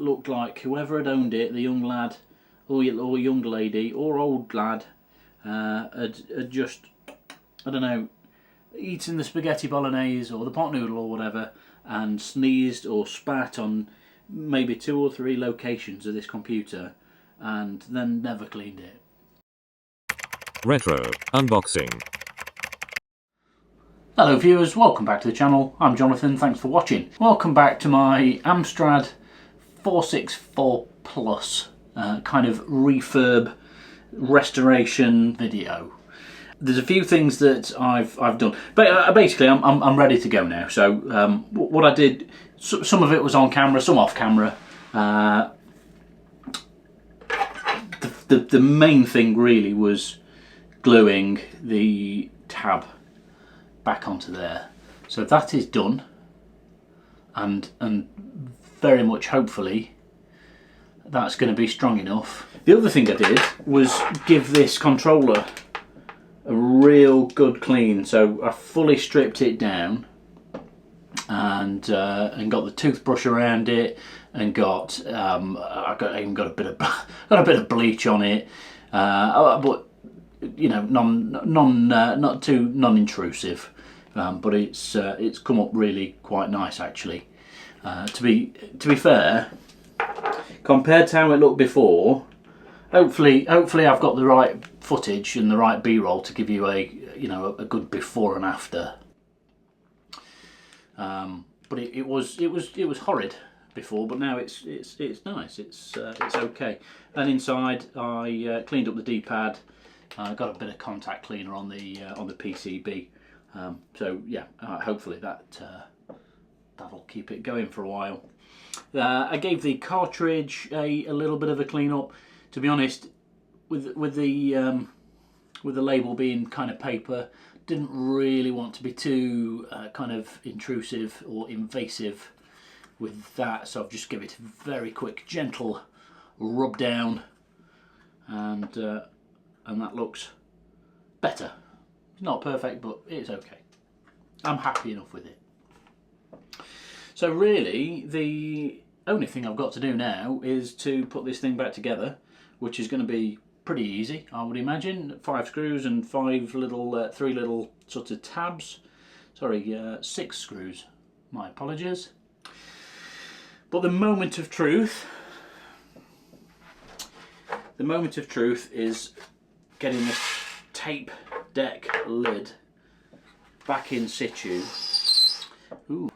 looked like whoever had owned it, the young lad or young lady or old lad, had just, I don't know, eaten the spaghetti bolognese or the pot noodle or whatever and sneezed or spat on maybe 2 or 3 locations of this computer and then never cleaned it. Retro unboxing. Hello viewers, welcome back to the channel. I'm Jonathan, thanks for watching. Welcome back to my Amstrad 464 Plus kind of refurb restoration video. There's a few things that I've done, but basically I'm ready to go now. So what I did, some of it was on camera, some off camera. The main thing really was gluing the tab back onto there. So that is done, and very much hopefully that's going to be strong enough. The other thing I did was give this controller a real good clean. So I fully stripped it down and got the toothbrush around it, and I even got a bit of bleach on it, but you know, not too non-intrusive, but it's come up really quite nice actually. To be fair, compared to how it looked before, hopefully I've got the right footage and the right B-roll to give you a good before and after. But it was horrid before, but now it's nice. It's okay. And inside I cleaned up the D-pad. Got a bit of contact cleaner on the PCB. So yeah, hopefully that'll keep it going for a while. I gave the cartridge a little bit of a clean up. To be honest, with the label being kind of paper, didn't really want to be too kind of intrusive or invasive with that, so I've just give it a very quick, gentle rub down, and that looks better. It's not perfect, but it's okay. I'm happy enough with it. So really, the only thing I've got to do now is to put this thing back together, which is going to be pretty easy, I would imagine. 5 screws and 3 little sort of tabs. Sorry, 6 screws. My apologies. But the moment of truth is getting this tape deck lid back in situ. Ooh.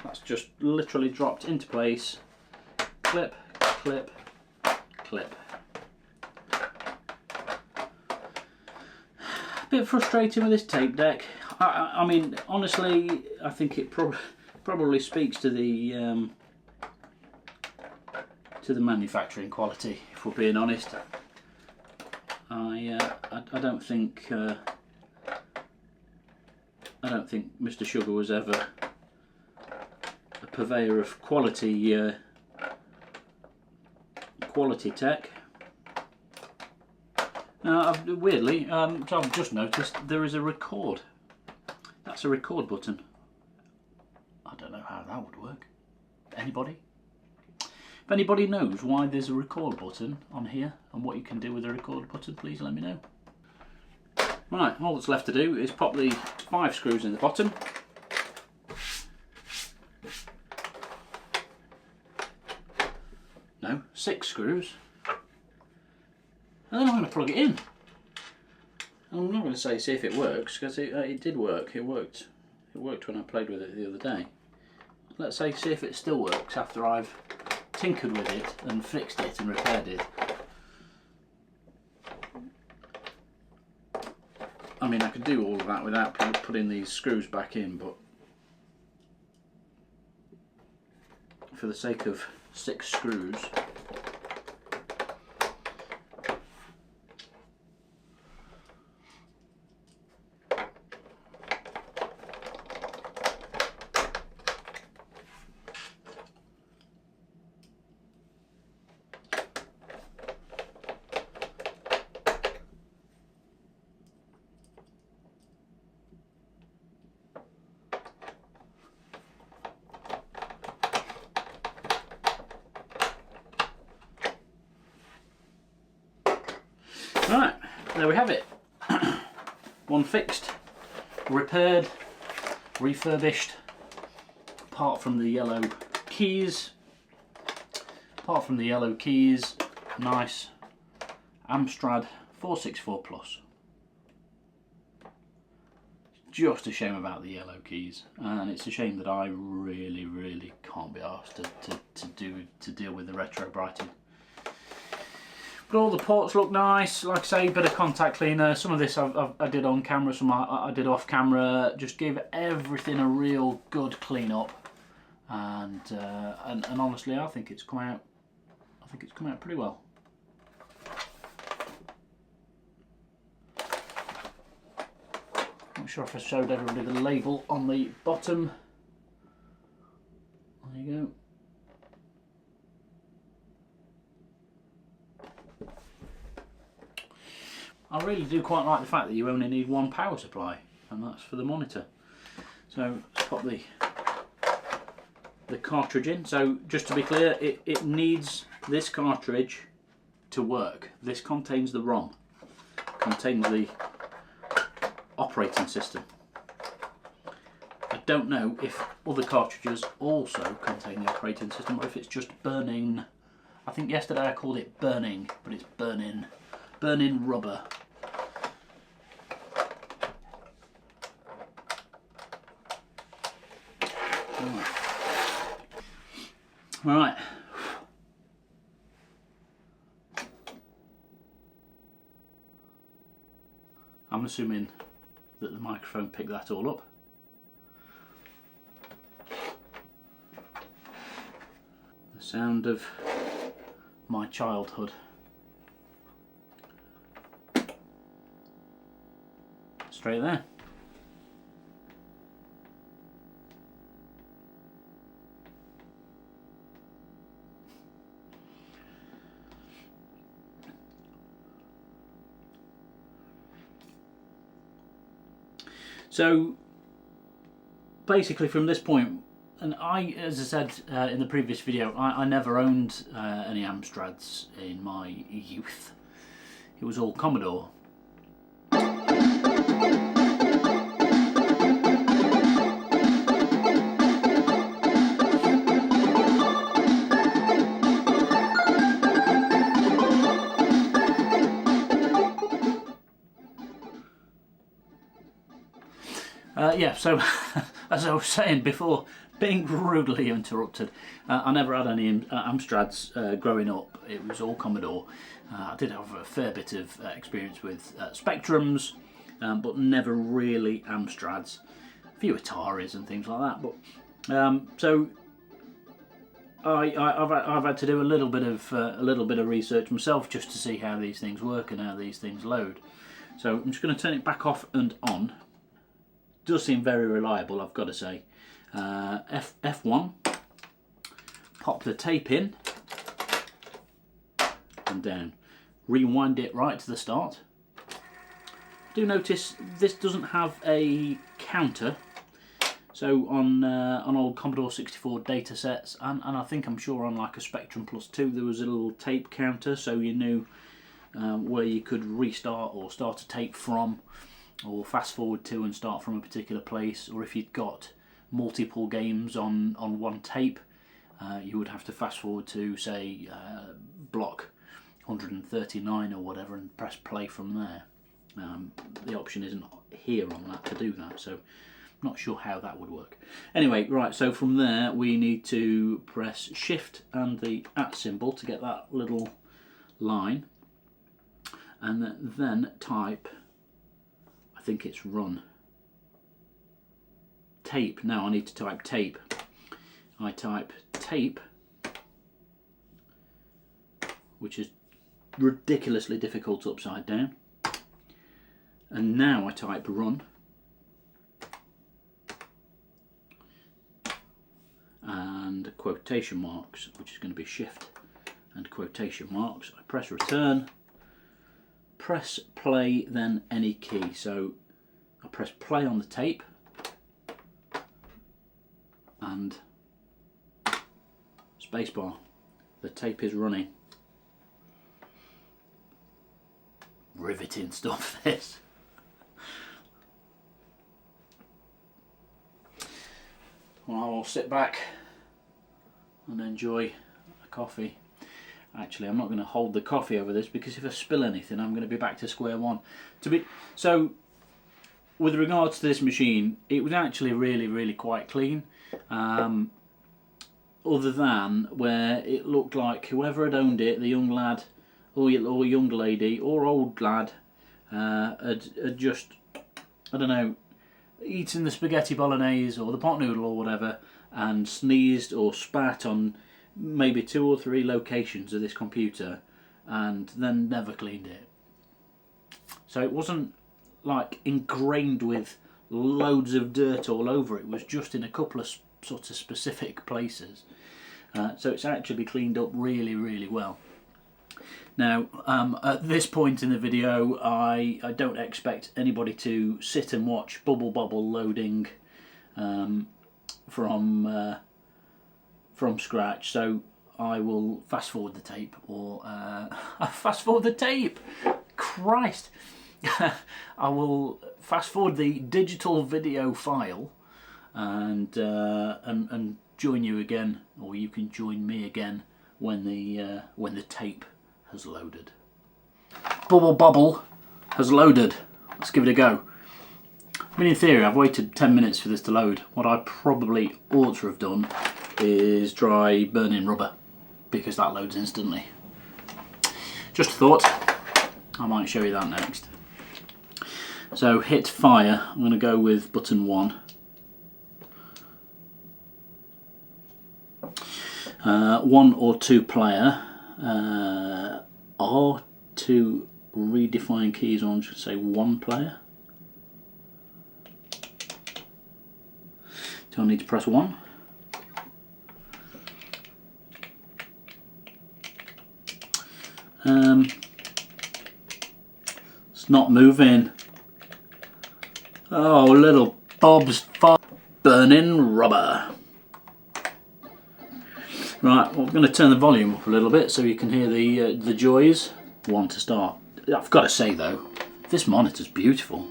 That's just literally dropped into place. Clip, clip, clip. A bit frustrating with this tape deck. I mean, honestly, I think it probably speaks to the manufacturing quality, if we're being honest. I don't think Mr. Sugar was ever a purveyor of quality tech. Now, weirdly, so I've just noticed there is a record. That's a record button. I don't know how that would work. Anybody? If anybody knows why there's a record button on here and what you can do with a record button, please let me know. Right, all that's left to do is pop the 5 screws in the bottom. No, 6 screws. And then I'm going to plug it in. I'm not going to say see if it works, because it did work. It worked when I played with it the other day. Let's say see if it still works after I've tinkered with it and fixed it and repaired it. I mean, I could do all of that without putting these screws back in, but for the sake of 6 screws, there we have it. One fixed, repaired, refurbished, apart from the yellow keys. Nice Amstrad 464 Plus. Just a shame about the yellow keys, and it's a shame that I really can't be asked to deal with the retro brighting. But all the ports look nice. Like I say, bit of contact cleaner. Some of this I did on camera, some I did off camera. Just give everything a real good clean up, and honestly, I think it's come out. I think it's come out pretty well. Not sure if I showed everybody the label on the bottom. There you go. I really do quite like the fact that you only need one power supply, and that's for the monitor. So let's pop the cartridge in. So just to be clear, it needs this cartridge to work. This contains the ROM, contains the operating system. I don't know if other cartridges also contain the operating system, or if it's just burning. I think yesterday I called it burning, but it's burning rubber. All right. I'm assuming that the microphone picked that all up. The sound of my childhood. Straight there. So basically from this point, and as I said in the previous video, I never owned any Amstrads in my youth. It was all Commodore. Yeah, so as I was saying before, being rudely interrupted, I never had any Amstrads growing up. It was all Commodore. I did have a fair bit of experience with Spectrums, but never really Amstrads. A few Ataris and things like that. But so I've had to do a little bit of research myself just to see how these things work and how these things load. So I'm just going to turn it back off and on. Does seem very reliable, I've got to say. F1, pop the tape in and down, rewind it right to the start. Do notice this doesn't have a counter, so on old Commodore 64 data sets, and I'm sure on like a Spectrum Plus 2 there was a little tape counter, so you knew where you could restart or start a tape from, or fast forward to and start from a particular place, or if you'd got multiple games on one tape, you would have to fast forward to, say, block 139 or whatever and press play from there. The option isn't here on that to do that, so I'm not sure how that would work. Anyway, right, so from there we need to press shift and the @ symbol to get that little line, and then type, I think it's run. Tape. Now I need to type tape. I type tape, which is ridiculously difficult upside down. And now I type run. And quotation marks, which is going to be shift and quotation marks. I press return. Press play, then any key. So I press play on the tape and spacebar. The tape is running. riveting stuff, this. Well, I will sit back and enjoy a coffee. Actually, I'm not going to hold the coffee over this, because if I spill anything, I'm going to be back to square one. So, with regards to this machine, it was actually really quite clean. Other than where it looked like whoever had owned it, the young lad, or young lady, or old lad, had just, I don't know, eaten the spaghetti bolognese or the pot noodle or whatever, and sneezed or spat on maybe 2 or 3 locations of this computer, and then never cleaned it. So it wasn't like ingrained with loads of dirt all over. It was just in a couple of sort of specific places. So it's actually cleaned up really well. Now, at this point in the video, I don't expect anybody to sit and watch bubble loading from scratch, so I will fast forward the tape, or fast forward the tape. Christ, I will fast forward the digital video file, and join you again, or you can join me again when the tape has loaded. Bubble has loaded. Let's give it a go. I mean, in theory, I've waited 10 minutes for this to load. What I probably ought to have done is try burning rubber, because that loads instantly. Just a thought. I might show you that next. So hit fire. I'm going to go with button 1. One or two player. R to redefine keys on, should say 1 player. Do I need to press 1? It's not moving. Oh, little Bob's burning rubber. Right, well, I'm going to turn the volume up a little bit so you can hear the joys. 1 to start. I've got to say though, this monitor's beautiful.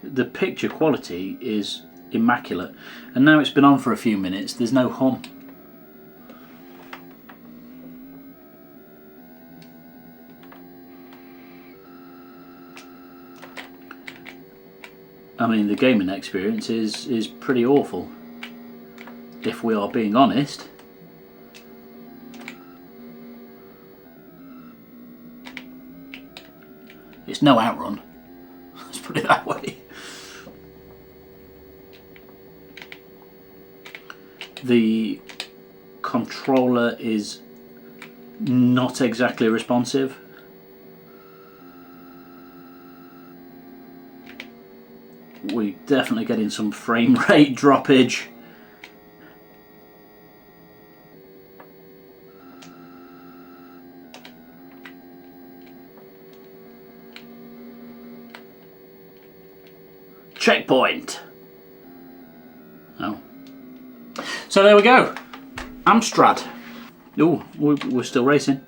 The picture quality is immaculate, and now it's been on for a few minutes, there's no hum. I mean, the gaming experience is pretty awful, if we are being honest. It's no Outrun, let's put it that way. The controller is not exactly responsive. We're definitely getting some frame rate droppage. Checkpoint. Oh. So there we go. Amstrad. Oh, we're still racing.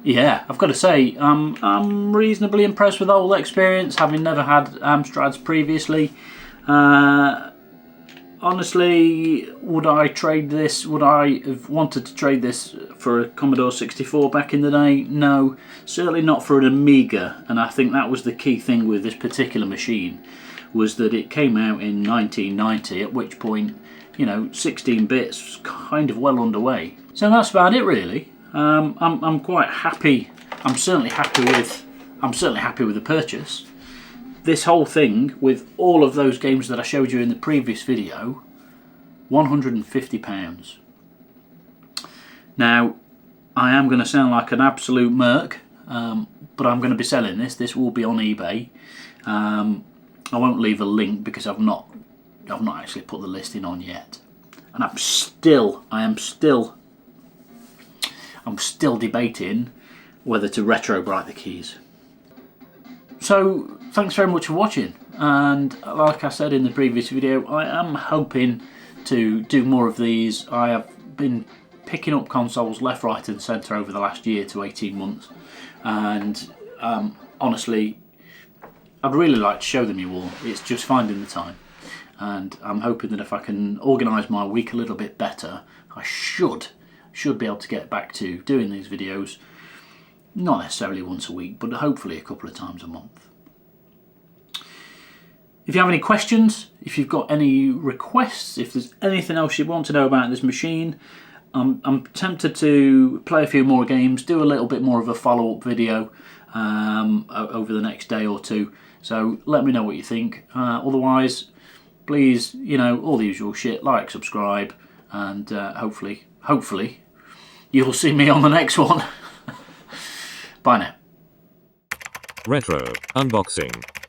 Yeah, I've got to say, I'm reasonably impressed with the whole experience, having never had Amstrads previously. Honestly, would I trade this? Would I have wanted to trade this for a Commodore 64 back in the day? No, certainly not for an Amiga. And I think that was the key thing with this particular machine, was that it came out in 1990, at which point, you know, 16 bits was kind of well underway. So that's about it, really. I'm quite happy. I'm certainly happy with the purchase. This whole thing, with all of those games that I showed you in the previous video, £150. Now, I am going to sound like an absolute merc, but I'm going to be selling this. This will be on eBay. I won't leave a link because I've not actually put the listing on yet, and I'm still debating whether to retro-bright the keys. So thanks very much for watching, and like I said in the previous video, I am hoping to do more of these. I have been picking up consoles left, right and centre over the last year to 18 months, and honestly, I'd really like to show them you all. It's just finding the time, and I'm hoping that if I can organise my week a little bit better, I should be able to get back to doing these videos, not necessarily once a week, but hopefully a couple of times a month. If you have any questions, if you've got any requests, if there's anything else you want to know about this machine, I'm tempted to play a few more games, do a little bit more of a follow-up video over the next day or two. So let me know what you think. Otherwise, please, you know, all the usual shit, like, subscribe, and hopefully you'll see me on the next one. Bye now. Retro Unboxing.